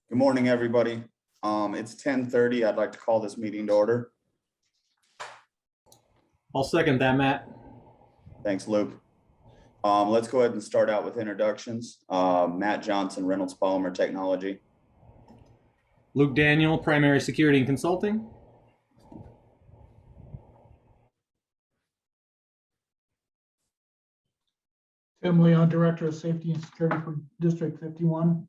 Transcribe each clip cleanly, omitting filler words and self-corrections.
Good morning, everybody. It's 10:30. I'd like to call this meeting to order. I'll second that, Matt. Thanks, Luke. Let's go ahead and start out with introductions. Matt Johnson, Reynolds Polymer Technology. Luke Daniel, Primary Security and Consulting. Tim Leon, Director of Safety and Security for District 51.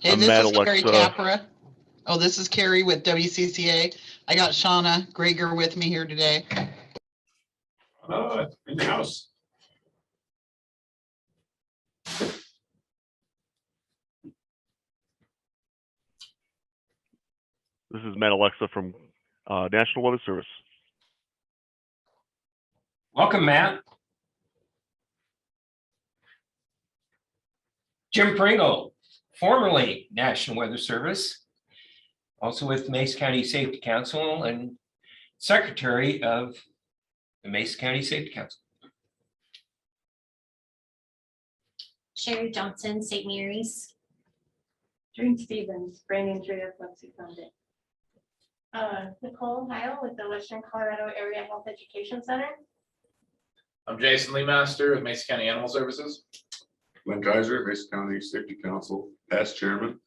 Hey, I'm this Matt is Carrie Alexa. Capra. Oh, this is Carrie with WCCA. I got Shauna Greger with me here today. In the house. This is Matt Alexa from National Weather Service. Welcome, Matt. Jim Pringle, formerly National Weather Service, also with Mason County Safety Council and Secretary of the Mason County Safety Council. Sherry Johnson, St. Mary's. Jane Stevens, Brandon Tria, Flexi Funded. Nicole Heil with the Western Colorado Area Health Education Center. I'm Jason Lee Master with Mason County Animal Services. Glenn Kaiser, Mason County Safety Council, past chairman.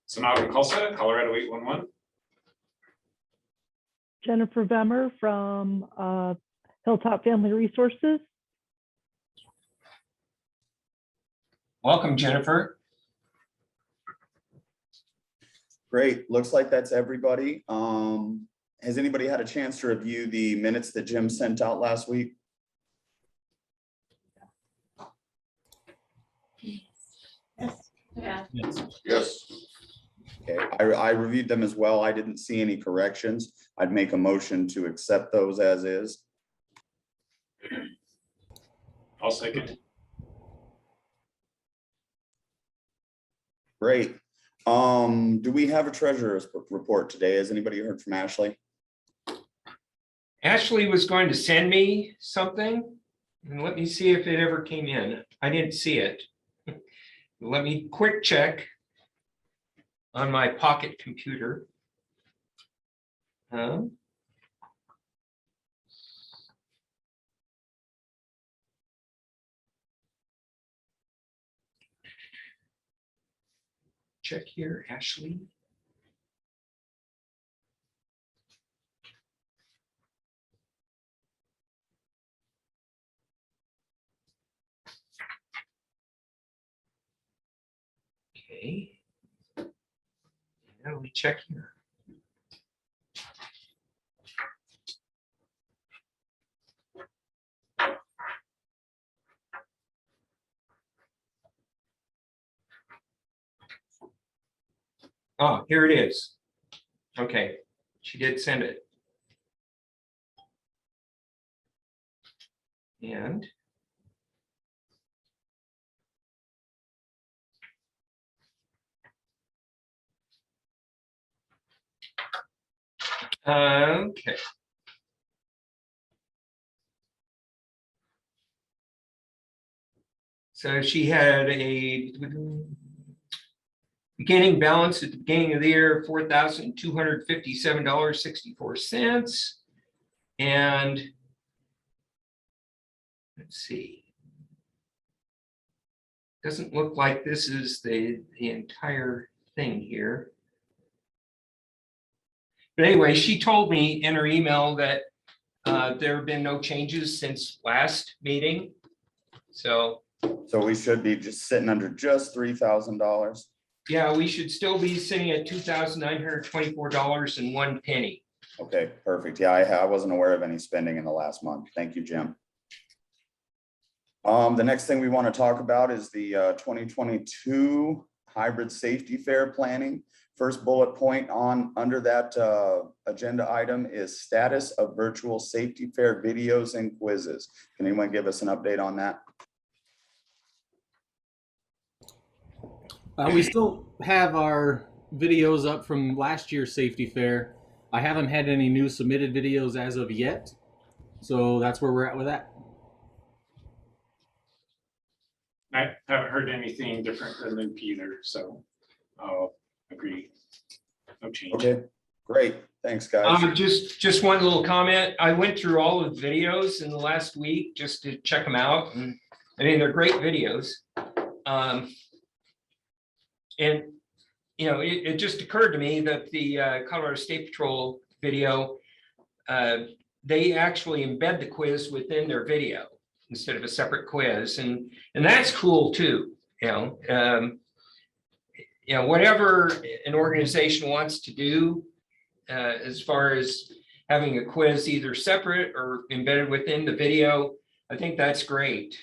Sonaga Kulsa, Colorado 811. Jennifer Vemmer from Hilltop Family Resources. Welcome, Jennifer. Great. Looks like that's everybody. Has anybody had a chance to review the minutes that Jim sent out last week? Yeah. Yes. Okay, I reviewed them as well. I didn't see any corrections. I'd make a motion to accept those as is. I'll second. Great. Do we have a treasurer's report today? Has anybody heard from Ashley? Ashley was going to send me something, and let me see if it ever came in. I didn't see it. Let me quick check on my pocket computer. Check here, Ashley. Okay. Now let me check here. Oh, here it is. Okay, she did send it. And okay. So she had a beginning balance at the beginning of the year, $4,257.64. And let's see. Doesn't look like this is the entire thing here. But anyway, she told me in her email that there have been no changes since last meeting. So we should be just sitting under just $3,000. yeah, we should still be sitting at $2,924.01. Okay, perfect. Yeah, I wasn't aware of any spending in the last month. Thank you, Jim. The next thing we want to talk about is the 2022 hybrid safety fair planning. First bullet point under that agenda item is status of virtual safety fair videos and quizzes. Can anyone give us an update on that? We still have our videos up from last year's safety fair. I haven't had any new submitted videos as of yet. So that's where we're at with that. I haven't heard anything different than Luke either, so I'll agree. No change. Okay, great. Thanks, guys. Just one little comment. I went through all of the videos in the last week just to check them out, and I mean, they're great videos. And you know, it just occurred to me that the Colorado State Patrol video, they actually embed the quiz within their video instead of a separate quiz, and that's cool too. You know, whatever an organization wants to do, as far as having a quiz either separate or embedded within the video, I think that's great.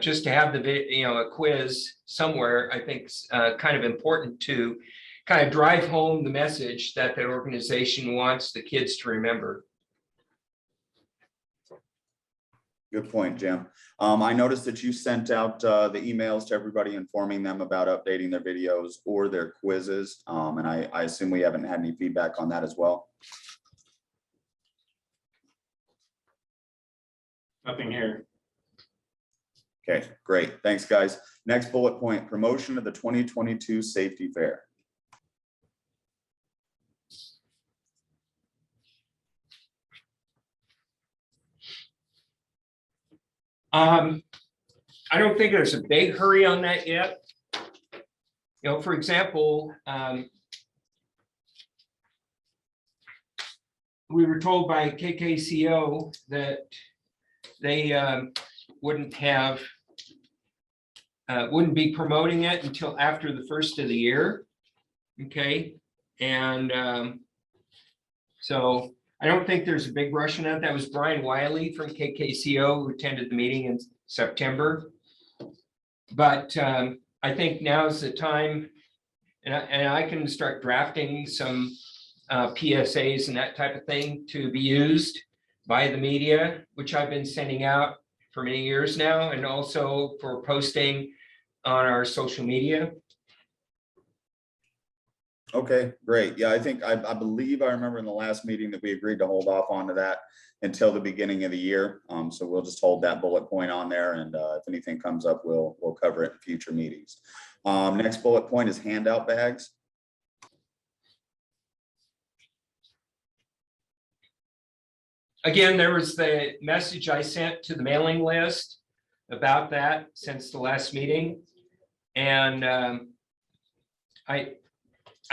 Just to have a quiz somewhere, I think is kind of important to kind of drive home the message that the organization wants the kids to remember. Good point, Jim. I noticed that you sent out the emails to everybody informing them about updating their videos or their quizzes. And I assume we haven't had any feedback on that as well. Nothing here. Okay, great. Thanks, guys. Next bullet point, promotion of the 2022 Safety Fair. I don't think there's a big hurry on that yet. You know, for example, we were told by KKCO that they wouldn't be promoting it until after the first of the year. Okay, and so I don't think there's a big rush on that. That was Brian Wiley from KKCO who attended the meeting in September. But I think now's the time, and I can start drafting some PSAs and that type of thing to be used by the media, which I've been sending out for many years now, and also for posting on our social media. Okay, great. Yeah, I believe I remember in the last meeting that we agreed to hold off onto that until the beginning of the year. So we'll just hold that bullet point on there, and if anything comes up, we'll cover it in future meetings. Next bullet point is handout bags. Again, there was the message I sent to the mailing list about that since the last meeting, and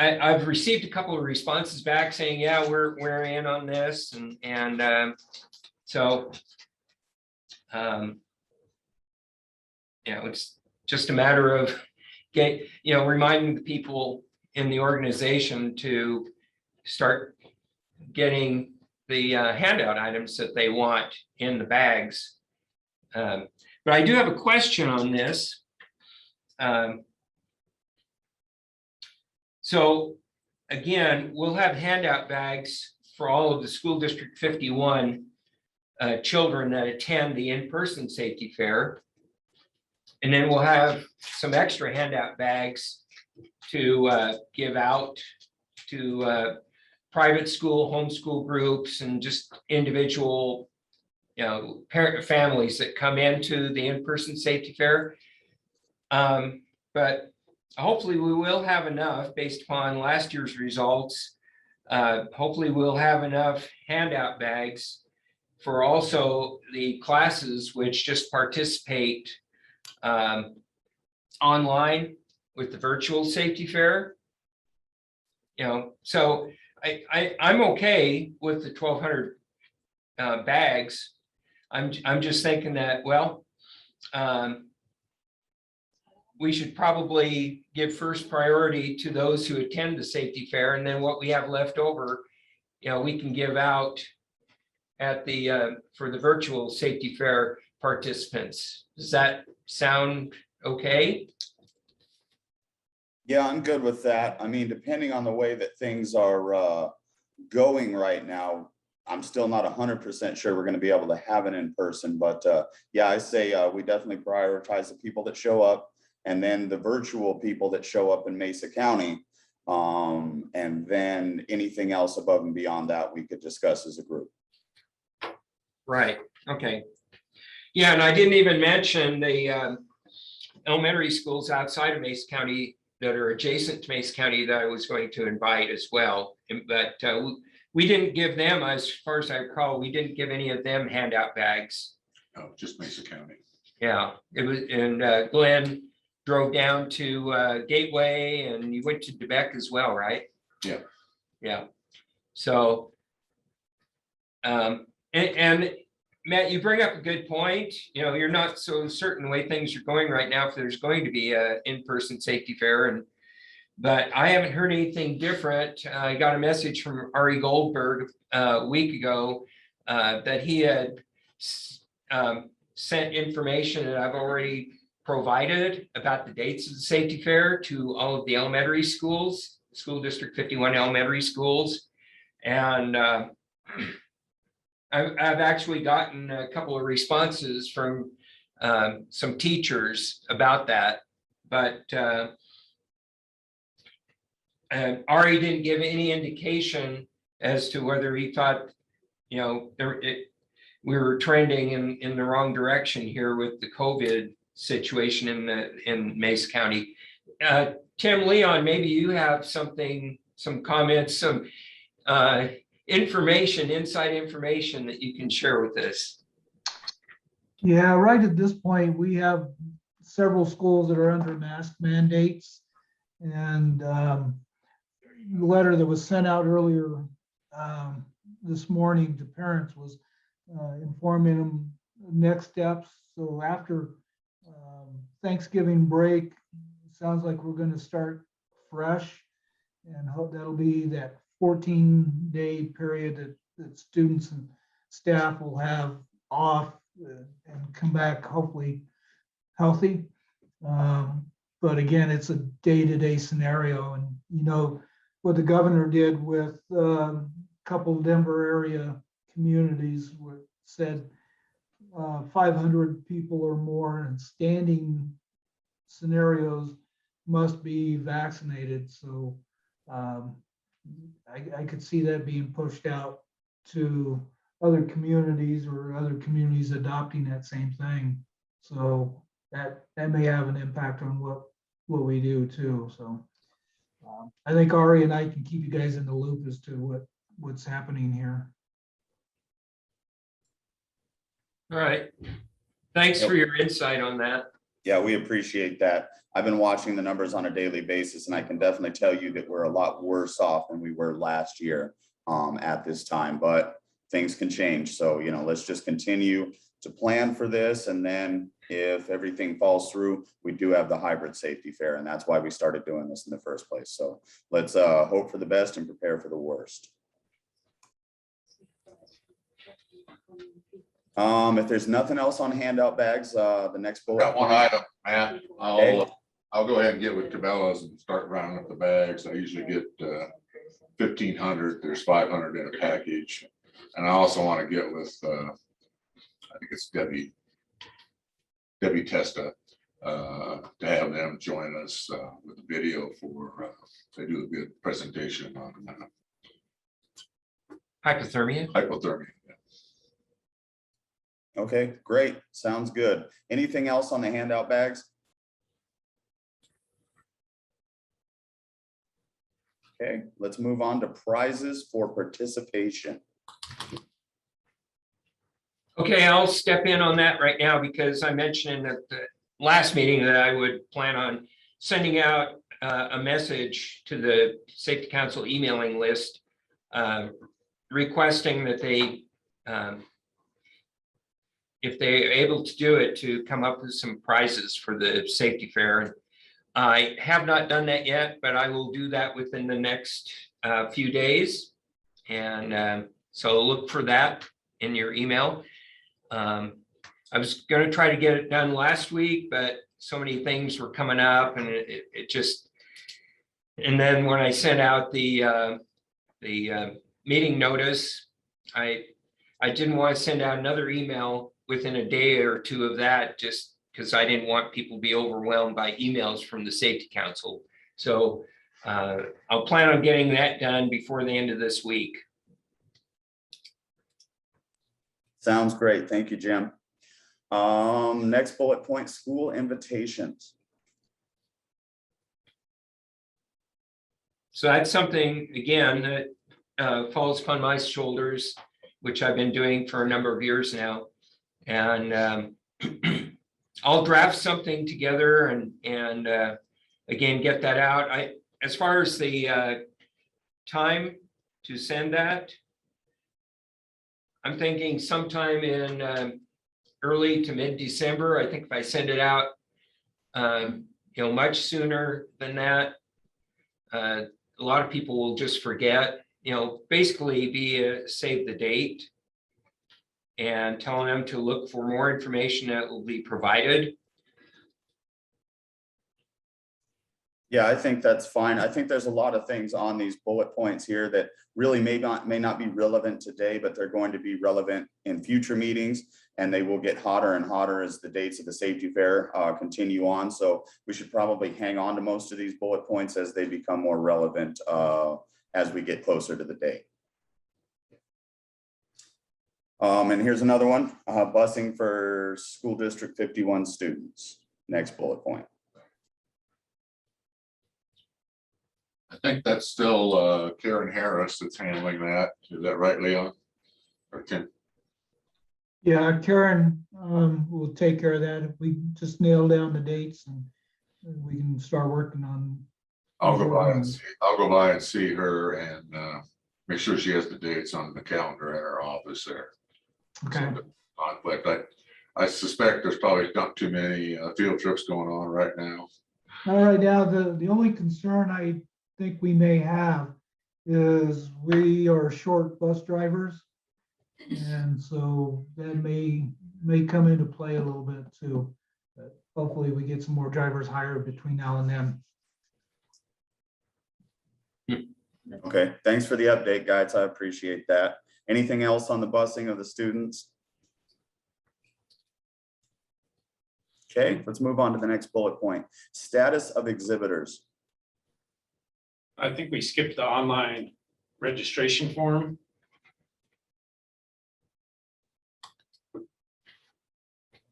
I've received a couple of responses back saying, yeah, we're in on this, and so it's just a matter of reminding the people in the organization to start getting the handout items that they want in the bags. But I do have a question on this. So again, we'll have handout bags for all of the School District 51 children that attend the in-person safety fair. And then we'll have some extra handout bags to give out to private school, homeschool groups, and just individual, parent families that come into the in-person safety fair. But hopefully we will have enough based upon last year's results. Hopefully we'll have enough handout bags for also the classes which just participate online with the virtual safety fair. So I'm okay with the 1,200 bags. I'm just thinking that, well, we should probably give first priority to those who attend the safety fair, and then what we have left over, we can give out at the for the virtual safety fair participants. Does that sound okay? Yeah, I'm good with that. I mean, depending on the way that things are going right now, I'm still not 100% sure we're going to be able to have it in person, but yeah, I say we definitely prioritize the people that show up, and then the virtual people that show up in Mesa County, and then anything else above and beyond that we could discuss as a group. Right. Okay. Yeah, and I didn't even mention the elementary schools outside of Mason County that are adjacent to Mason County that I was going to invite as well. But we didn't give them, as far as I recall, we didn't give any of them handout bags. Oh, just Mesa County. Yeah, it was, and Glenn drove down to Gateway, and you went to Quebec as well, right? Yeah. Yeah. So, and Matt, you bring up a good point. You know, you're not so certain the way things are going right now if there's going to be a in-person safety fair, but I haven't heard anything different. I got a message from Ari Goldberg a week ago that he had sent information that I've already provided about the dates of the safety fair to all of the elementary schools, School District 51 elementary schools. And I've actually gotten a couple of responses from some teachers about that, but Ari didn't give any indication as to whether he thought, you know, we were trending in the wrong direction here with the COVID situation in Mason County. Tim Leon, maybe you have something, some comments, some information, inside information that you can share with us. Yeah, right at this point, we have several schools that are under mask mandates. And the letter that was sent out earlier this morning to parents was informing them next steps. So after Thanksgiving break, it sounds like we're going to start fresh, and hope that'll be that 14-day period that students and staff will have off and come back hopefully healthy. But again, it's a day-to-day scenario, and you know what the governor did with a couple of Denver area communities where said 500 people or more in standing scenarios must be vaccinated. So I could see that being pushed out to other communities, or other communities adopting that same thing. So that may have an impact on what we do too. So I think Ari and I can keep you guys in the loop as to what's happening here. All right. Thanks for your insight on that. Yeah, we appreciate that. I've been watching the numbers on a daily basis, and I can definitely tell you that we're a lot worse off than we were last year at this time, but things can change. So, you know, let's just continue to plan for this. And then if everything falls through, we do have the hybrid safety fair, and that's why we started doing this in the first place. So let's hope for the best and prepare for the worst. If there's nothing else on handout bags, the next bullet. Got one item, Matt. Okay. I'll go ahead and get with Cabela's and start rounding up the bags. I usually get 1,500. There's 500 in a package. And I also want to get with, I think it's Debbie Testa, to have them join us with the video for, they do a good presentation on Hypothermia. hypothermia. Okay, great. Sounds good. Anything else on the handout bags? Okay, let's move on to prizes for participation. Okay, I'll step in on that right now because I mentioned at the last meeting that I would plan on sending out a message to the Safety Council emailing list requesting that they, if they're able to do it, to come up with some prizes for the safety fair. I have not done that yet, but I will do that within the next few days. And so look for that in your email. I was going to try to get it done last week, but so many things were coming up, and it just, and then when I sent out the meeting notice, I didn't want to send out another email within a day or two of that, just because I didn't want people to be overwhelmed by emails from the Safety Council. So I'll plan on getting that done before the end of this week. Sounds great. Thank you, Jim. Next bullet point, school invitations. So that's something, again, that falls upon my shoulders, which I've been doing for a number of years now. And I'll draft something together and again, get that out. As far as the time to send that, I'm thinking sometime in early to mid-December. I think if I send it out, much sooner than that, a lot of people will just forget. Basically be a save the date and telling them to look for more information that will be provided. Yeah, I think that's fine. I think there's a lot of things on these bullet points here that really may not be relevant today, but they're going to be relevant in future meetings, and they will get hotter and hotter as the dates of the safety fair continue on. So we should probably hang on to most of these bullet points as they become more relevant as we get closer to the date. And here's another one, busing for school district 51 students. Next bullet point. I think that's still Karen Harris that's handling that. Is that right, Leon? Or Tim? Yeah, Karen will take care of that. If we just nail down the dates and we can start working on. I'll go by and see her and make sure she has the dates on the calendar at her office there. Okay. Conflict. I suspect there's probably not too many field trips going on right now. All right, now the only concern I think we may have is we are short bus drivers. And so that may come into play a little bit too. But hopefully we get some more drivers hired between now and then. Okay, thanks for the update, guys. I appreciate that. Anything else on the busing of the students? Okay, let's move on to the next bullet point. Status of exhibitors. I think we skipped the online registration form.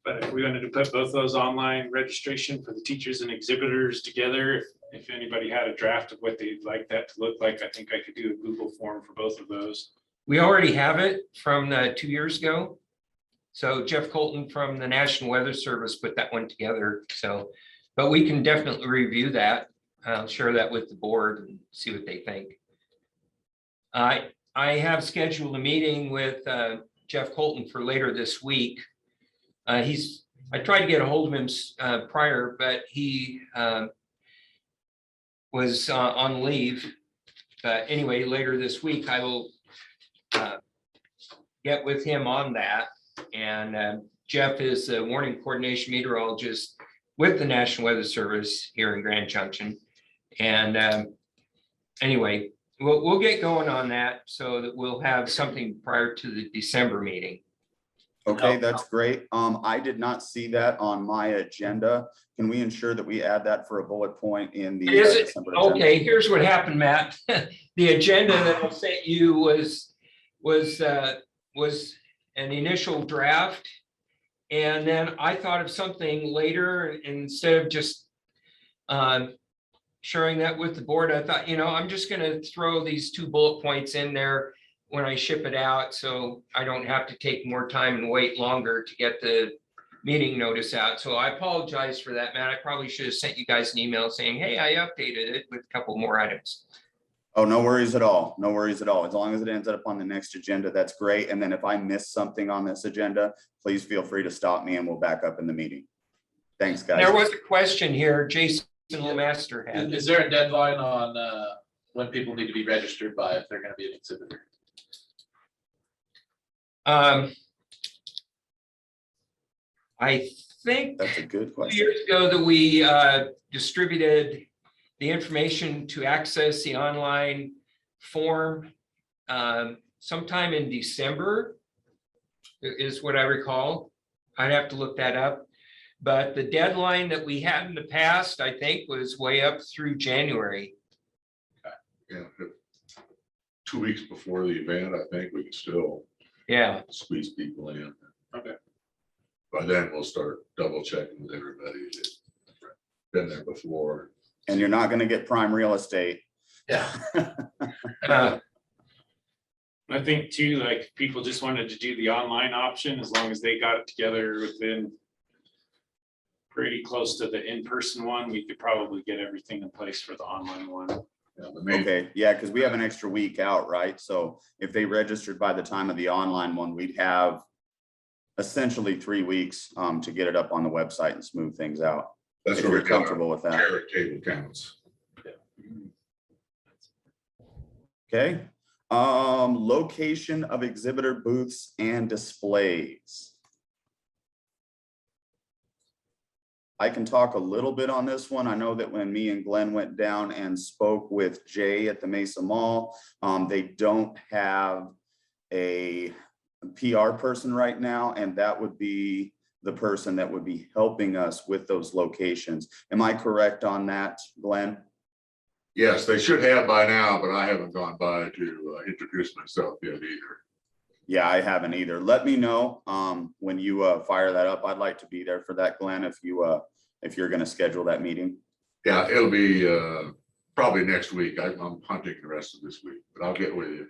But if we wanted to put both those online registration for the teachers and exhibitors together, if anybody had a draft of what they'd like that to look like, I think I could do a Google form for both of those. We already have it from 2 years ago. So Jeff Colton from the National Weather Service put that one together. So, but we can definitely review that. I'll share that with the board and see what they think. I have scheduled a meeting with Jeff Colton for later this week. I tried to get a hold of him prior, but he was on leave. But anyway, later this week, I will get with him on that. And Jeff is the warning coordination meteorologist with the National Weather Service here in Grand Junction. And anyway, we'll get going on that so that we'll have something prior to the December meeting. Okay, that's great. I did not see that on my agenda. Can we ensure that we add that for a bullet point in the December agenda? Okay, here's what happened, Matt. The agenda that I sent you was an initial draft. And then I thought of something later, instead of just sharing that with the board, I thought, I'm just going to throw these 2 bullet points in there when I ship it out, so I don't have to take more time and wait longer to get the meeting notice out. So I apologize for that, Matt. I probably should have sent you guys an email saying, hey, I updated it with a couple more items. Oh, no worries at all. No worries at all. As long as it ends up on the next agenda, that's great. And then if I miss something on this agenda, please feel free to stop me and we'll back up in the meeting. Thanks, guys. There was a question here, Jason Lemaster had. Is there a deadline on when people need to be registered by if they're going to be an exhibitor? I think that's a good question. 2 years ago that we distributed the information to access the online form sometime in December is what I recall. I'd have to look that up. But the deadline that we had in the past, I think, was way up through January. Yeah, 2 weeks before the event, I think we can still squeeze people in. Okay. by then we'll start double checking with everybody that's been there before. And you're not gonna get prime real estate. Yeah. I think too, like, people just wanted to do the online option, as long as they got it together within pretty close to the in-person one, we could probably get everything in place for the online one. Yeah, the main- Okay, yeah, because we have an extra week out, right? So if they registered by the time of the online one, we'd have essentially 3 weeks to get it up on the website and smooth things out. That's If where you're we got our comfortable with that. carrot table counts. Okay, location of exhibitor booths and displays. I can talk a little bit on this one. I know that when me and Glenn went down and spoke with Jay at the Mesa Mall, they don't have a PR person right now, and that would be the person that would be helping us with those locations. Am I correct on that, Glenn? Yes, they should have by now, but I haven't gone by to introduce myself yet either. Yeah, I haven't either. Let me know when you fire that up. I'd like to be there for that, Glenn, if you're going to schedule that meeting. Yeah, it'll be probably next week. I'm hunting the rest of this week, but I'll get with you.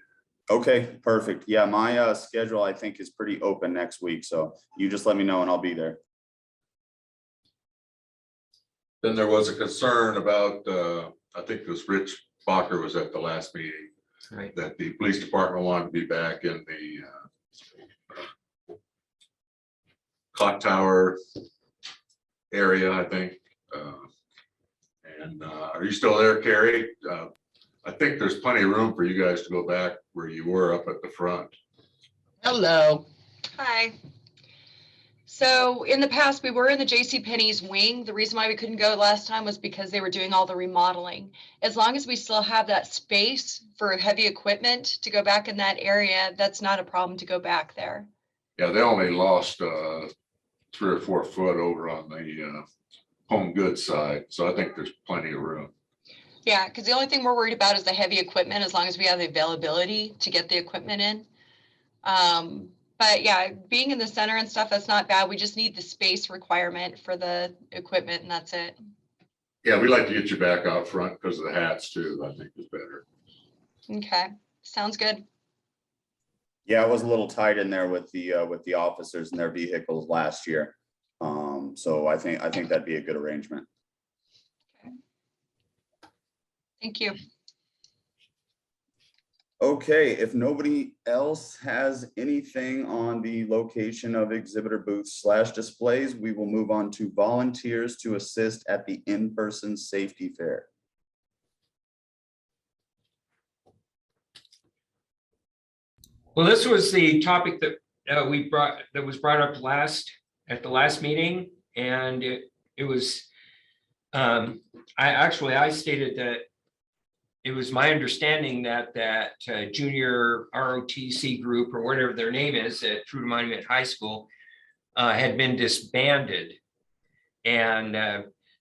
Okay, perfect. Yeah, my schedule I think is pretty open next week, so you just let me know and I'll be there. Then there was a concern about, I think this Rich Bacher was at the last meeting, Right. that the police department wanted to be back in the clock tower area, I think. And are you still there, Carrie? I think there's plenty of room for you guys to go back where you were up at the front. Hello. Hi. So in the past, we were in the JCPenney's wing. The reason why we couldn't go last time was because they were doing all the remodeling. As long as we still have that space for heavy equipment to go back in that area, that's not a problem to go back there. Yeah, they only lost 3 or 4 foot over on the home goods side. So I think there's plenty of room. Yeah, because the only thing we're worried about is the heavy equipment, as long as we have the availability to get the equipment in. But yeah, being in the center and stuff, that's not bad. We just need the space requirement for the equipment and that's it. Yeah, we'd like to get you back out front because of the hats too, I think is better. Okay, sounds good. Yeah, it was a little tight in there with the officers and their vehicles last year. So I think that'd be a good arrangement. Thank you. Okay, if nobody else has anything on the location of exhibitor booths / displays, we will move on to volunteers to assist at the in-person safety fair. Well, this was the topic that was brought up at the last meeting, and it was I stated that it was my understanding that junior ROTC group, or whatever their name is, at Trudeau Monument High School had been disbanded, and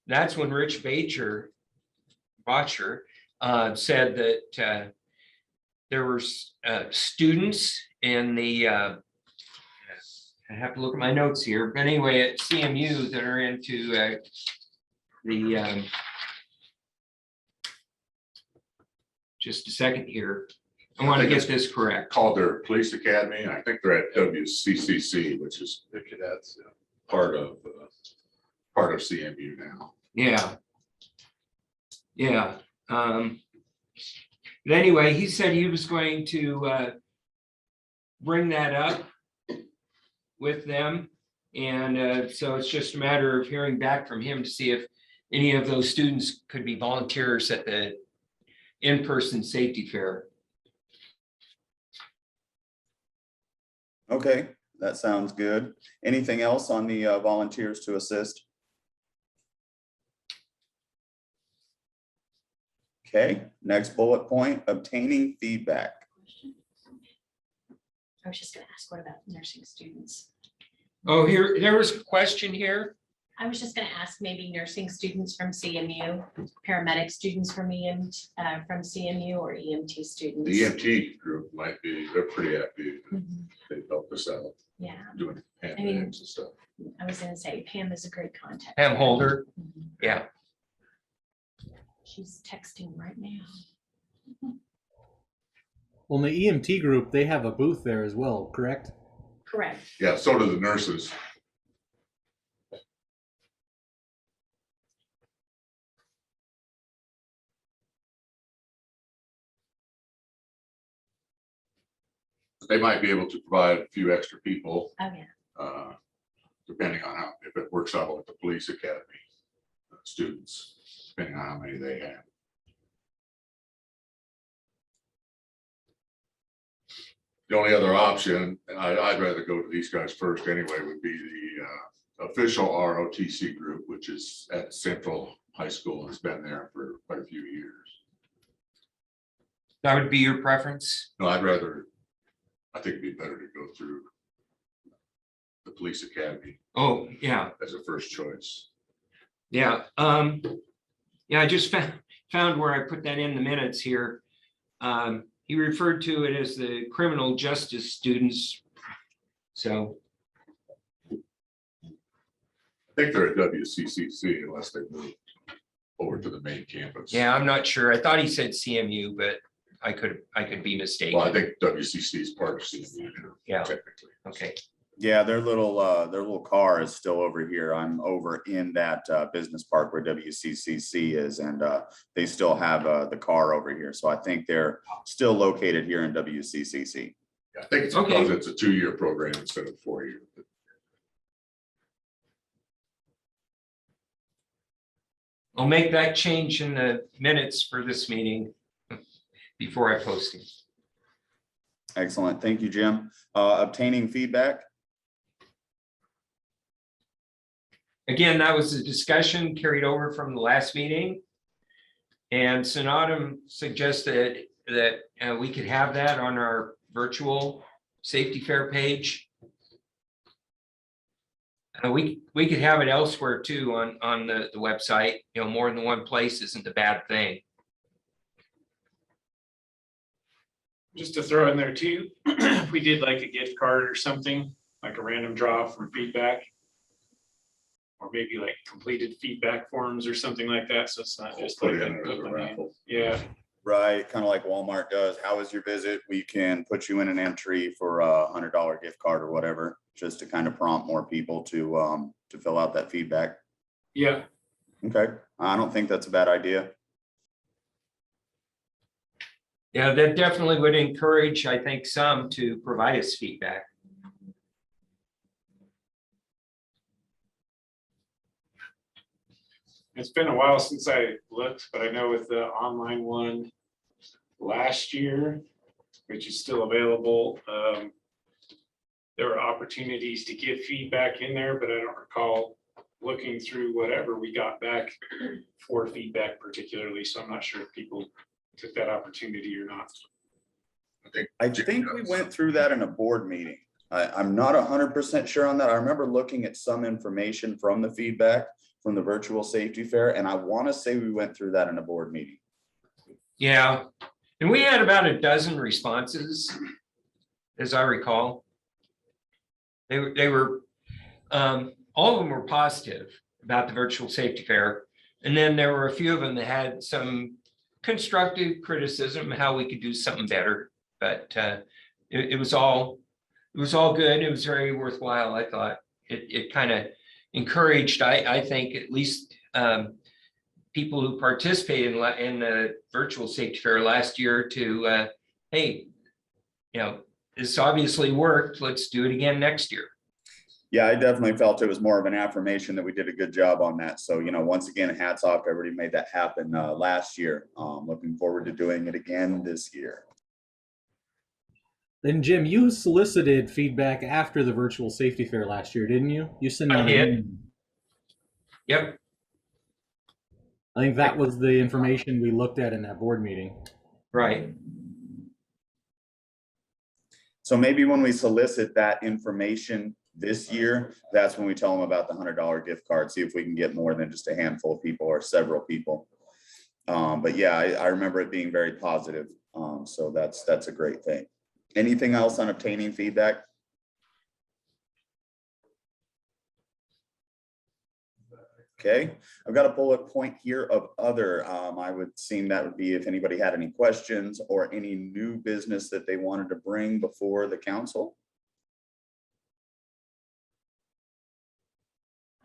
that's when Rich Bacher said that there were students in the I have to look at my notes here, but anyway, at CMU that are into the just a second here. I want to get this correct. Called their police academy. I think they're at WCCC, which is the cadets, part of CMU now. Yeah. Yeah. But anyway, he said he was going to bring that up with them. And so it's just a matter of hearing back from him to see if any of those students could be volunteers at the in-person safety fair. Okay, that sounds good. Anything else on the volunteers to assist? Okay, next bullet point, obtaining feedback. I was just gonna ask, what about nursing students? Oh, there was a question here. I was just gonna ask, maybe nursing students from CMU, paramedic students from CMU, or EMT students. The EMT group might be, they're pretty active. Mhm. They help us out Yeah, doing I hand mean, names and stuff. I was gonna say Pam is a great contact. Pam Holder, yeah. She's texting right now. Well, in the EMT group, they have a booth there as well, correct? Correct. Yeah, so do the nurses. They might be able to provide a few extra people, Oh, yeah. depending on how, if it works out with the police academy students, depending on how many they have. The only other option, and I'd rather go to these guys first anyway, would be the official ROTC group, which is at Central High School and has been there for quite a few years. That would be your preference? No, I think it'd be better to go through the police academy Oh, yeah, as a first choice. yeah. Yeah, I just found where I put that in the minutes here. He referred to it as the criminal justice students. So, I think they're at WCCC unless they move over to the main campus. yeah, I'm not sure. I thought he said CMU, but I could be mistaken. Well, I think WCC is part of CMU. Yeah. Technically. Okay, Yeah, their little car is still over here. I'm over in that business park where WCCC is, and they still have the car over here. So I think they're still located here in WCCC. Yeah, I think it's because it's a 2-year program instead of 4-year. I'll make that change in the minutes for this meeting before I post it. Excellent. Thank you, Jim. Obtaining feedback. Again, that was a discussion carried over from the last meeting. And Sonatum suggested that we could have that on our virtual safety fair page. We could have it elsewhere too on the website. You know, more than one place isn't a bad thing. Just to throw in there too, if we did like a gift card or something, like a random draw from feedback. Or maybe like completed feedback forms or something like that, so it's not just Put like it in as a raffle. Yeah, Right, kind of like Walmart does. How was your visit? We can put you in an entry for a $100 gift card or whatever, just to kind of prompt more people to fill out that feedback. yeah. Okay, I don't think that's a bad idea. Yeah, that definitely would encourage, I think, some to provide us feedback. It's been a while since I looked, but I know with the online one last year, which is still available, there were opportunities to give feedback in there, but I don't recall looking through whatever we got back for feedback particularly, so I'm not sure if people took that opportunity or not. I think we went through that in a board meeting. I'm not 100% sure on that. I remember looking at some information from the feedback from the virtual safety fair, and I want to say we went through that in a board meeting. Yeah, and we had about a dozen responses, as I recall. They were all of them were positive about the virtual safety fair, and then there were a few of them that had some constructive criticism how we could do something better. But it was all good. It was very worthwhile. I thought it kind of encouraged, I think, at least people who participated in the virtual safety fair last year to, hey, you know, this obviously worked. Let's do it again next year. Yeah, I definitely felt it was more of an affirmation that we did a good job on that. So, you know, once again, hats off to everybody who made that happen last year. Looking forward to doing it again this year. Then Jim, you solicited feedback after the virtual safety fair last year, didn't you? You sent out I did. Yep. I think that was the information we looked at in that board meeting. Right. So maybe when we solicit that information this year, that's when we tell them about the $100 gift card, see if we can get more than just a handful of people or several people. But yeah, I remember it being very positive. So that's a great thing. Anything else on obtaining feedback? Okay, I've got a bullet point here of other. I would seem that would be if anybody had any questions or any new business that they wanted to bring before the council.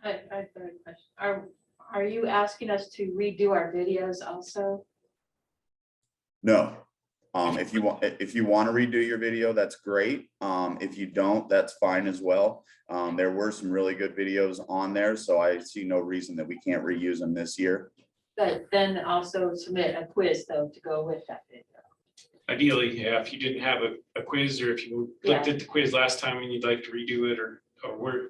I've got a question. Are you asking us to redo our videos also? No. If you want to redo your video, that's great. If you don't, that's fine as well. There were some really good videos on there, so I see no reason that we can't reuse them this year. But then also submit a quiz though to go with that video. Ideally, yeah, if you didn't have a quiz, or if you looked at the quiz last time and you'd like to redo it, or we're.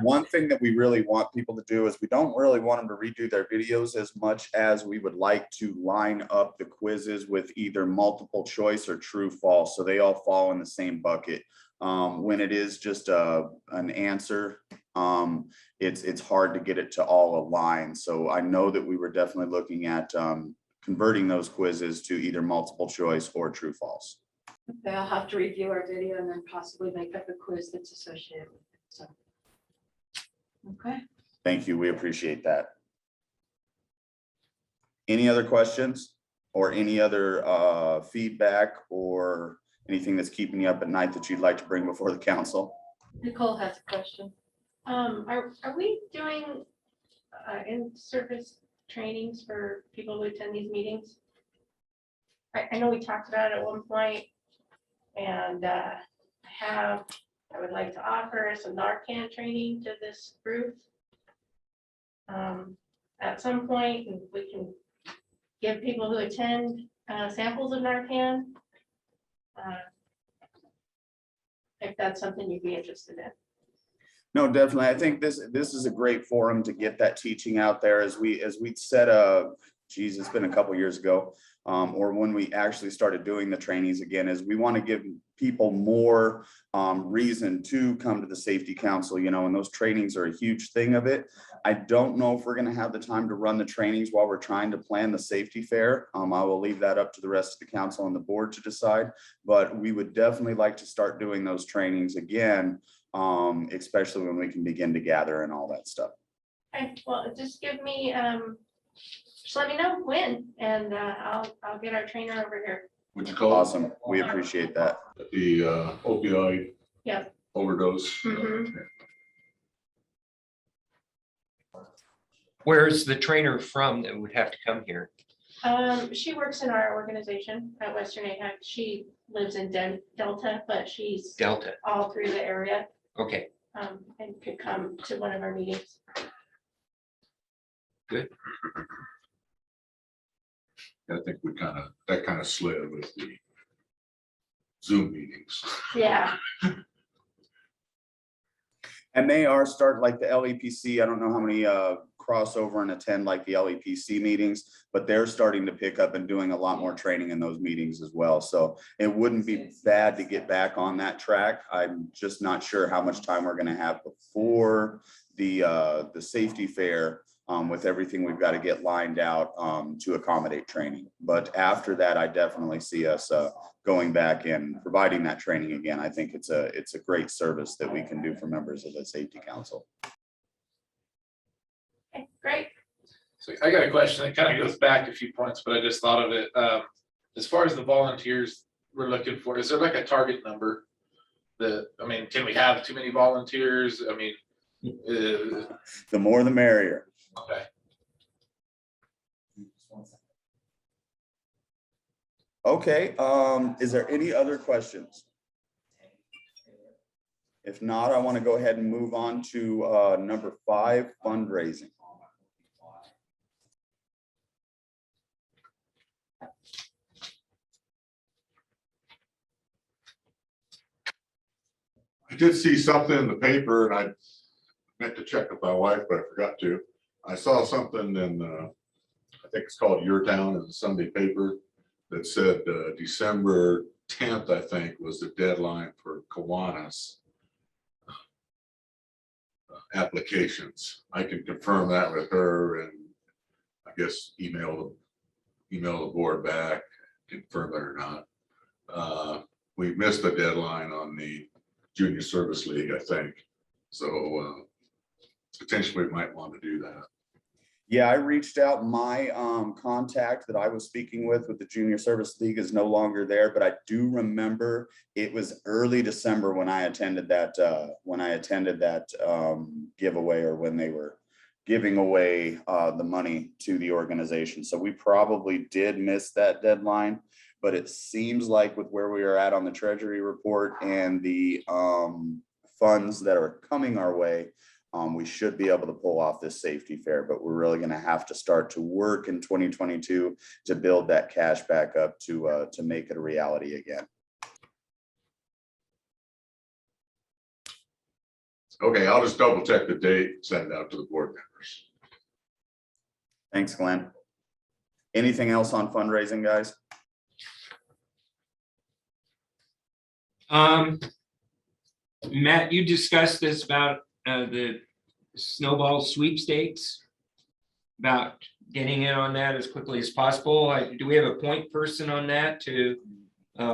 One thing that we really want people to do is we don't really want them to redo their videos as much as we would like to line up the quizzes with either multiple choice or true false, so they all fall in the same bucket. When it is just an answer, it's hard to get it to all align. So I know that we were definitely looking at converting those quizzes to either multiple choice or true false. Okay, I'll have to review our video and then possibly make up a quiz that's associated with it. So. Okay. Thank you. We appreciate that. Any other questions or any other feedback or anything that's keeping you up at night that you'd like to bring before the council? Nicole has a question. Are we doing in-service trainings for people who attend these meetings? I know we talked about it at one point, and I would like to offer some Narcan training to this group at some point, and we can give people who attend samples of Narcan. If that's something you'd be interested in. No, definitely. I think this is a great forum to get that teaching out there. As we said, geez, it's been a couple years ago, or when we actually started doing the trainings again, is we want to give people more reason to come to the Safety Council, you know, and those trainings are a huge thing of it. I don't know if we're going to have the time to run the trainings while we're trying to plan the safety fair. I will leave that up to the rest of the council and the board to decide, but we would definitely like to start doing those trainings again, especially when we can begin to gather and all that stuff. Okay, well, just give me, just let me know when, and I'll get our trainer over here. Would you call Awesome. We appreciate that. the opioid Yeah. overdose? Mhm. Where's the trainer from that would have to come here? She works in our organization at Western AHAC. She lives in Delta, but she's Delta. all through the area, Okay, and could come to one of our meetings. good. I think that kind of slid with the Zoom meetings. Yeah. And they are starting like the LEPC. I don't know how many crossover and attend like the LEPC meetings, but they're starting to pick up and doing a lot more training in those meetings as well. So it wouldn't be bad to get back on that track. I'm just not sure how much time we're going to have before the safety fair, with everything we've got to get lined out to accommodate training. But after that, I definitely see us going back and providing that training again. I think it's a great service that we can do for members of the Safety Council. Okay, great. So I got a question that kind of goes back a few points, but I just thought of it. As far as the volunteers we're looking for, is there like a target number? Can we have too many volunteers? I mean, The more the merrier. okay. Okay, is there any other questions? If not, I want to go ahead and move on to number 5, fundraising. I did see something in the paper, and I meant to check with my wife, but I forgot to. I saw something in, I think it's called Your Town, in the Sunday paper, that said December 10th, I think, was the deadline for Kiwanis applications. I can confirm that with her, and I guess email the board back, confirm it or not. We missed the deadline on the Junior Service League, I think. So potentially we might want to do that. Yeah, I reached out. My contact that I was speaking with the Junior Service League is no longer there, but I do remember it was early December when I attended that giveaway, or when they were giving away the money to the organization. So we probably did miss that deadline, but it seems like with where we are at on the Treasury report and the funds that are coming our way, we should be able to pull off this safety fair, but we're really going to have to start to work in 2022 to build that cash back up to make it a reality again. Okay, I'll just double check the date, send it out to the board members. Thanks, Glenn. Anything else on fundraising, guys? Matt, you discussed this about the Snowball Sweepstakes, about getting in on that as quickly as possible. Do we have a point person on that to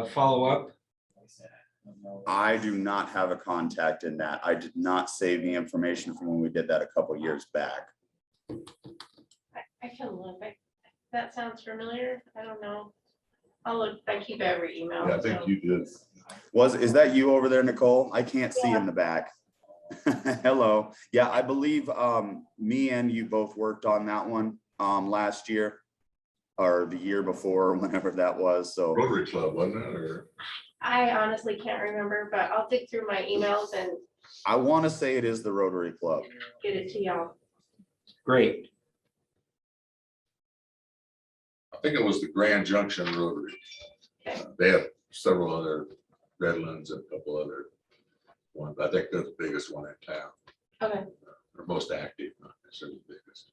follow up? I do not have a contact in that. I did not save the information from when we did that a couple years back. I can look. That sounds familiar. I don't know. I'll look. I keep every email. Yeah, I think so. you did. Is that you over there, Nicole? I can't see in the back. Hello. Yeah, I believe me and you both worked on that one last year or the year before, whenever that was. So Rotary Club, wasn't it? Or I honestly can't remember, but I'll dig through my emails and I want to say it is the Rotary Club. get it to y'all. Great. I think it was the Grand Junction Rotary. Okay. They have several other Redlands and a couple other ones. I think they're the biggest one in town. Okay. They're most active, not necessarily the biggest.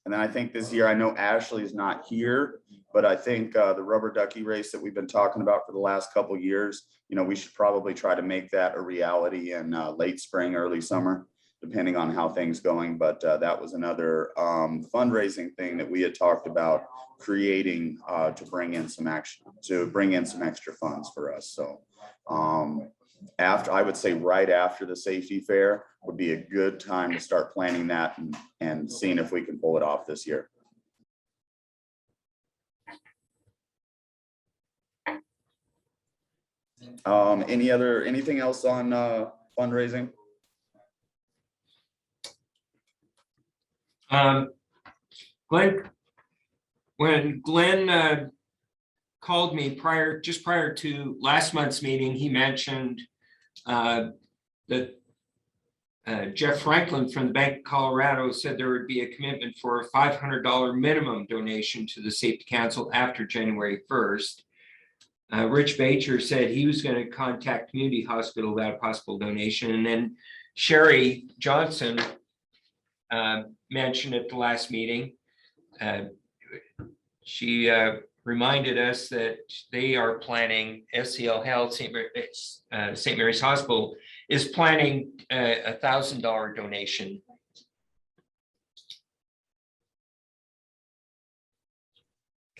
And then I think this year, I know Ashley's not here, but I think the rubber ducky race that we've been talking about for the last couple of years, we should probably try to make that a reality in late spring, early summer, depending on how things going. But that was another fundraising thing that we had talked about creating to bring in some extra funds for us. So I would say right after the safety fair would be a good time to start planning that and seeing if we can pull it off this year. Anything else on fundraising? Glenn, when Glenn called me just prior to last month's meeting, he mentioned that Jeff Franklin from the Bank of Colorado said there would be a commitment for a $500 minimum donation to the Safety Council after January 1st. Rich Bacher said he was going to contact Community Hospital about a possible donation. And then Sherry Johnson mentioned at the last meeting, she reminded us that they are planning, SCL Health, St. Mary's Hospital is planning a $1,000 donation.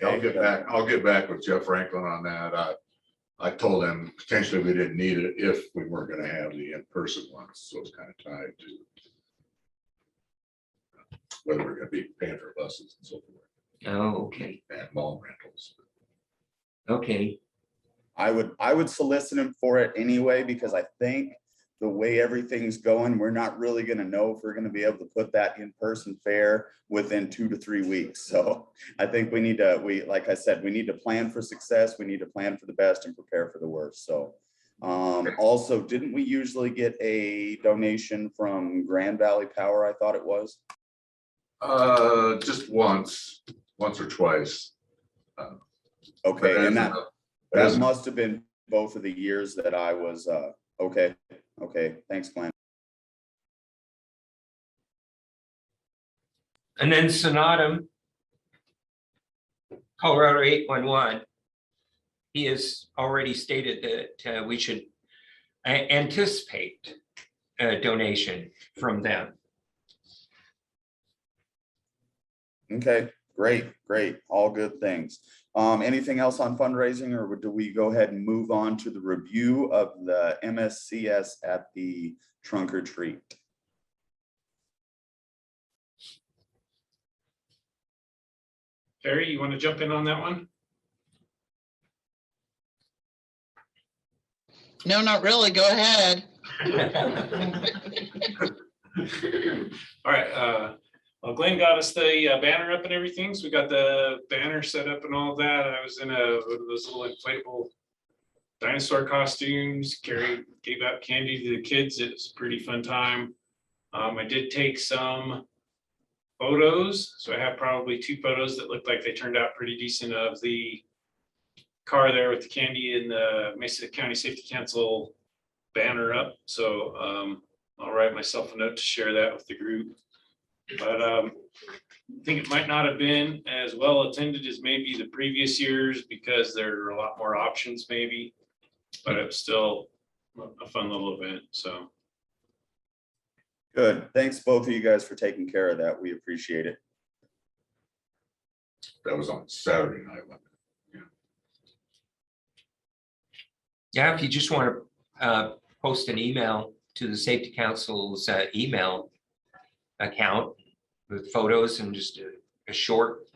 I'll get back with Jeff Franklin on that. I told him potentially we didn't need it if we weren't going to have the in-person ones. So it's kind of tied to whether we're going to be paying for buses and so forth. Oh, okay. And mall rentals. Okay. I would solicit him for it anyway, because I think the way everything's going, we're not really going to know if we're going to be able to put that in-person fair within 2 to 3 weeks. So I think like I said, we need to plan for success. We need to plan for the best and prepare for the worst. So also, didn't we usually get a donation from Grand Valley Power? I thought it was. Just once or twice. Okay, and that must have been both of the years that I was okay. Thanks, Glenn. And then Sonatum, Colorado 811, he has already stated that we should anticipate a donation from them. Okay, great. All good things. Anything else on fundraising, or do we go ahead and move on to the review of the MSCS at the trunk or treat? Perry, you want to jump in on that one? No, not really. Go ahead. All right, well, Glenn got us the banner up and everything, so we got the banner set up and all of that. I was in one of those little inflatable dinosaur costumes. Carrie gave out candy to the kids. It was a pretty fun time. I did take some photos, so I have probably 2 photos that look like they turned out pretty decent of the car there with the candy and the Mesa County Safety Council banner up. So I'll write myself a note to share that with the group. But I think it might not have been as well attended as maybe the previous years because there are a lot more options maybe, but it was still a fun little event, so. Good. Thanks both of you guys for taking care of that. We appreciate it. That was on Saturday night. Yeah, if you just want to post an email to the Safety Council's email account with photos and just a short,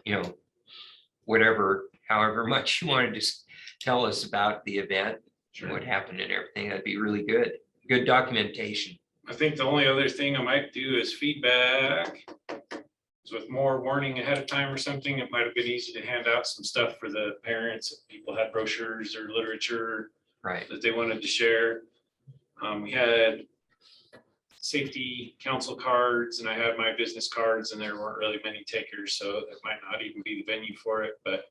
whatever, however much you want to just tell us about the event, what happened and everything, that'd be really good. Good documentation. I think the only other thing I might do is feedback. So with more warning ahead of time or something, it might have been easy to hand out some stuff for the parents. If people had brochures or literature that they wanted to share. We had safety council cards and I had my business cards and there weren't really many takers, so it might not even be the venue for it. But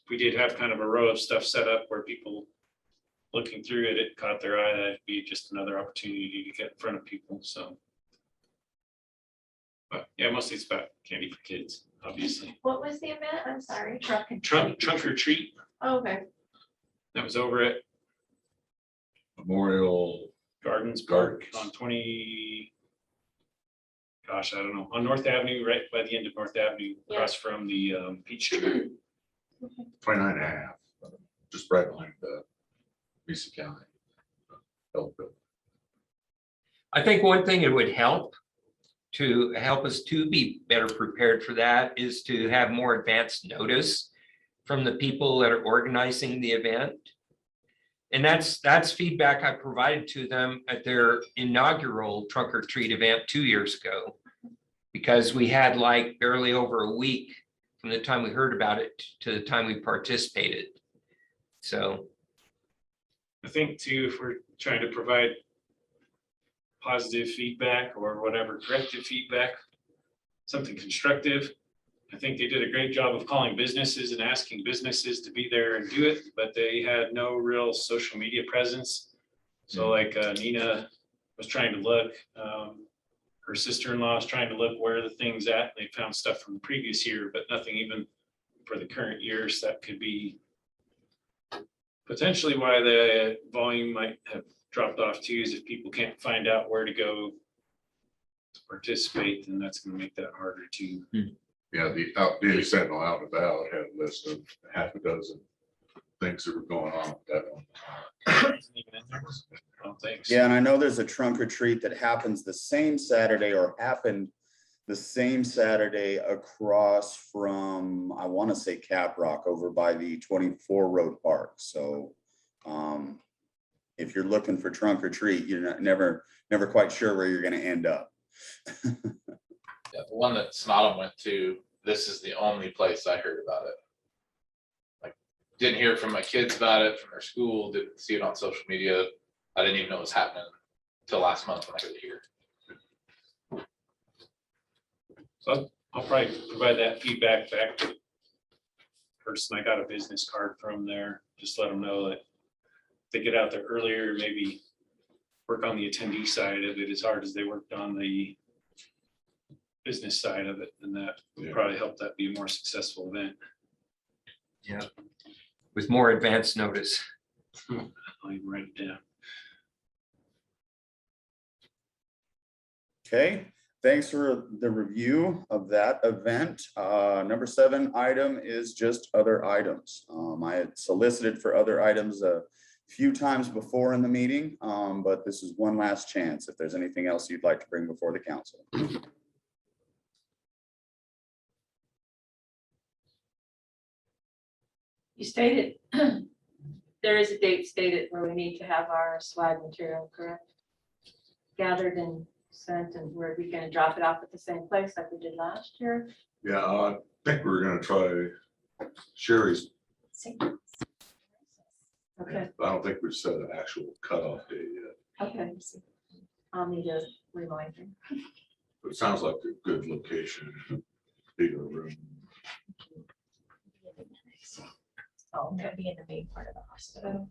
we did have kind of a row of stuff set up where people looking through it, it caught their eye. That'd be just another opportunity to get in front of people. So, but yeah, mostly it's about candy for kids, obviously. What was the event? I'm sorry. Trunk or treat. Oh, okay. That was over at Memorial Gardens Park on 20. Gosh, I don't know, on North Avenue, right by the end of North Avenue, across from the Peach Tree. 29 and a half, just right behind the Mesa County Health Building. I think one thing it would help to help us to be better prepared for that is to have more advanced notice from the people that are organizing the event. And that's feedback I provided to them at their inaugural trunk or treat event 2 years ago. Because we had like barely over a week from the time we heard about it to the time we participated. So. I think too, if we're trying to provide positive feedback or whatever, corrective feedback, something constructive. I think they did a great job of calling businesses and asking businesses to be there and do it, but they had no real social media presence. So like Nina was trying to look, her sister-in-law was trying to look where the thing's at. They found stuff from the previous year, but nothing even for the current years. That could be potentially why the volume might have dropped off too, is if people can't find out where to go to participate, then that's going to make that harder too. Yeah, the Daily Sentinel out and about had a list of half a dozen things that were going on with that one. Oh, thanks. Yeah, and I know there's a trunk or treat that happens the same Saturday or happened the same Saturday across from, I want to say Cap Rock over by the 24 Road Park. So if you're looking for trunk or treat, you're never quite sure where you're going to end up. Yeah, the one that Snodham went to, this is the only place I heard about it. Like, didn't hear from my kids about it, from their school, didn't see it on social media. I didn't even know it was happening until last month when I got here. So I'll probably provide that feedback back to the person I got a business card from there. Just let them know that if they get out there earlier, maybe work on the attendee side of it as hard as they worked on the business side of it, and that would probably help that be a more successful event. Yeah, with more advanced notice. I'll even write it down. Okay, thanks for the review of that event. Number 7 item is just other items. I had solicited for other items a few times before in the meeting, but this is one last chance if there's anything else you'd like to bring before the council. You stated, there is a date stated where we need to have our swag material, correct? Gathered and sent, and were we gonna drop it off at the same place like we did last year? Yeah, I think we're gonna try Sherry's. Okay, I don't think we've set an actual cutoff date yet, okay. I'll need a reminder. but it sounds like a good location, bigger room. Oh, that'd be in the main part of the hospital.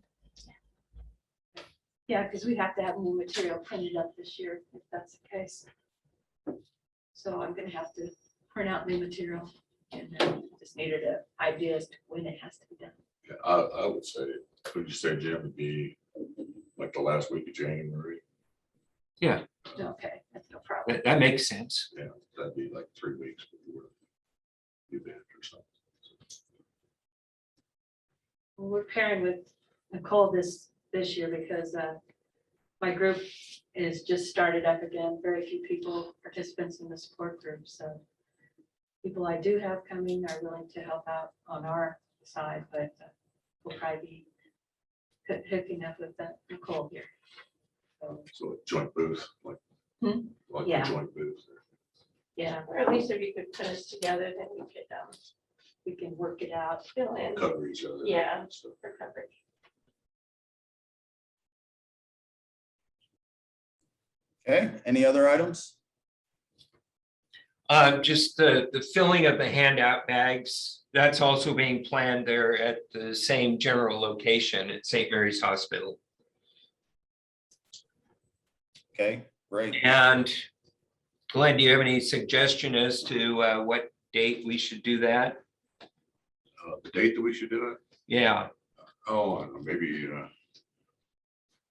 Yeah, because we have to have new material printed up this year, if that's the case. So I'm gonna have to print out new material, and then just needed an idea as to when it has to be done. Yeah, I would say, would you say, Jim, would be like the last week of January? Yeah, Okay, that's no problem. that makes sense. Yeah, that'd be like 3 weeks before the event or something. We're pairing with Nicole this year because my group is just started up again. Very few people, participants in the support group. So people I do have coming are willing to help out on our side, but we'll probably be hooking up with Nicole here. So a joint booth, like a Yeah. joint booth. Yeah, or at least if you could put us together, then we can work it out, fill in. Cover each other. Yeah. and stuff. For coverage. Okay, any other items? Just the filling of the handout bags, that's also being planned there at the same general location at St. Mary's Hospital. Okay, great. And Glenn, do you have any suggestion as to what date we should do that? The date that we should do it? Yeah, Oh, maybe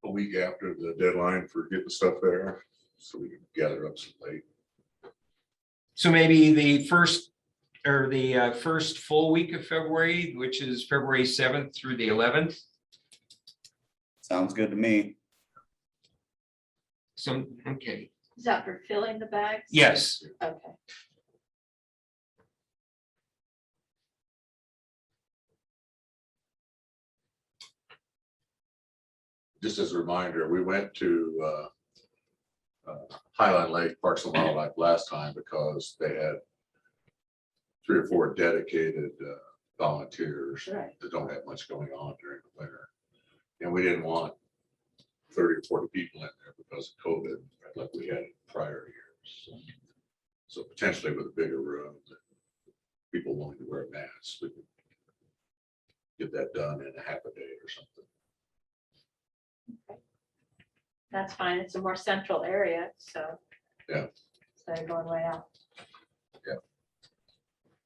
a week after the deadline for getting stuff there, so we can gather up some late. so maybe the first or the first full week of February, which is February 7th through the 11th. Sounds good to me. Okay, Is that for filling the bags? yes. Okay. Just as a reminder, we went to Highland Lake Parks and Wildlife last time because they had 3 or 4 dedicated volunteers Right. that don't have much going on during the winter. And we didn't want 30 or 40 people in there because of COVID, like we had in prior years. So potentially with a bigger room, people willing to wear masks, we could get that done in a half a day or something. That's fine. It's a more central area, so. Yeah. So they're going way out.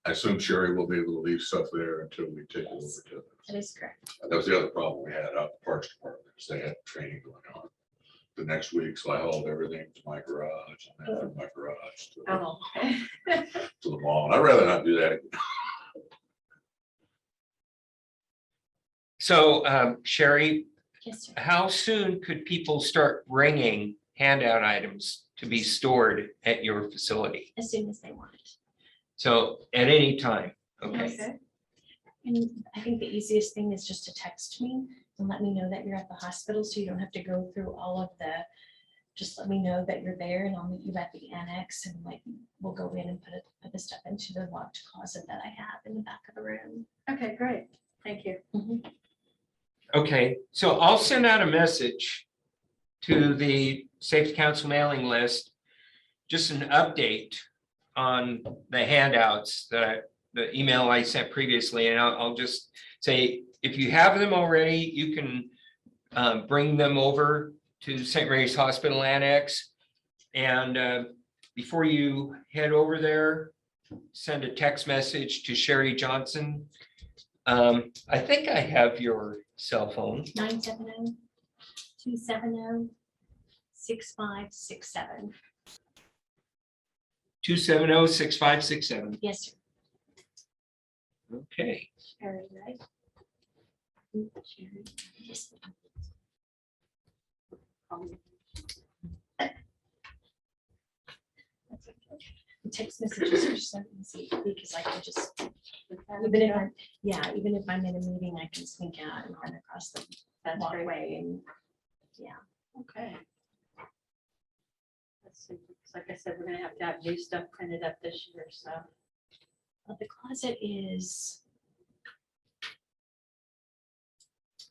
I assume Sherry will be able to leave stuff there until we take it over to. That is correct. That was the other problem we had out at the Parks Department, is they had training going on the next week, so I hauled everything to my garage and then from my garage to Oh, okay. the mall. And I'd rather not do that. So Sherry, Yes, sir. how soon could people start bringing handout items to be stored at your facility? As soon as they want it. So at any time, okay? Okay. And I think the easiest thing is just to text me and let me know that you're at the hospital, so you don't have to go through all of the, just let me know that you're there and I'll meet you at the annex and like, we'll go in and put the stuff into the locked closet that I have in the back of the room. Okay, great. Thank you. Okay, so I'll send out a message to the Safety Council mailing list, just an update on the handouts the email I sent previously, and I'll just say, if you have them already, you can bring them over to St. Mary's Hospital Annex. And before you head over there, send a text message to Sherry Johnson. I think I have your cell phone. 970-270-6567. 270-6567. Yes, sir. Okay. Sherry, right? Sherry. Yes. Text messages are so easy because I can just, even if I'm, yeah, even if I'm in a meeting, I can sneak out and run across the That's great. walkway and, Okay. That's super. 'Cause like I said, we're gonna have to have new stuff printed up this year, so. but the closet is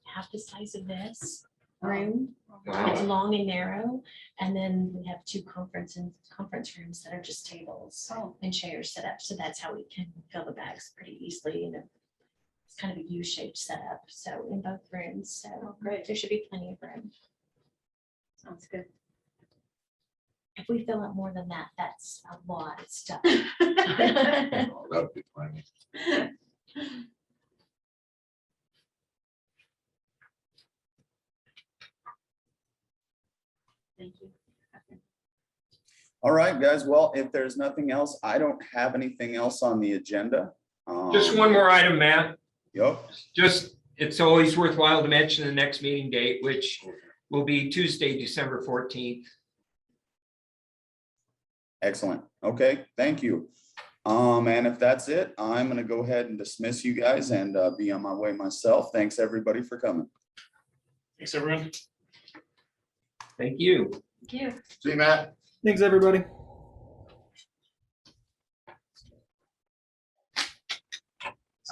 half the size of this room. It's Wow. long and narrow, and then we have two conference rooms that are just tables Oh. and chairs set up, so that's how we can fill the bags pretty easily, and it's kind of a U-shaped setup, so in both rooms, so Great. there should be plenty of room. Sounds good. If we fill up more than that, that's a lot of stuff. Oh, that'd be plenty. Thank you. All right, guys. Well, if there's nothing else, I don't have anything else on the agenda. Just one more item, Matt. Yep. Just, it's always worthwhile to mention the next meeting date, which will be Tuesday, December 14th. Excellent. Okay, thank you. And if that's it, I'm gonna go ahead and dismiss you guys and be on my way myself. Thanks, everybody, for coming. Thanks, everyone. Thank you. Thank you. See you, Matt. Thanks, everybody.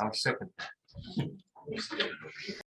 I'll second.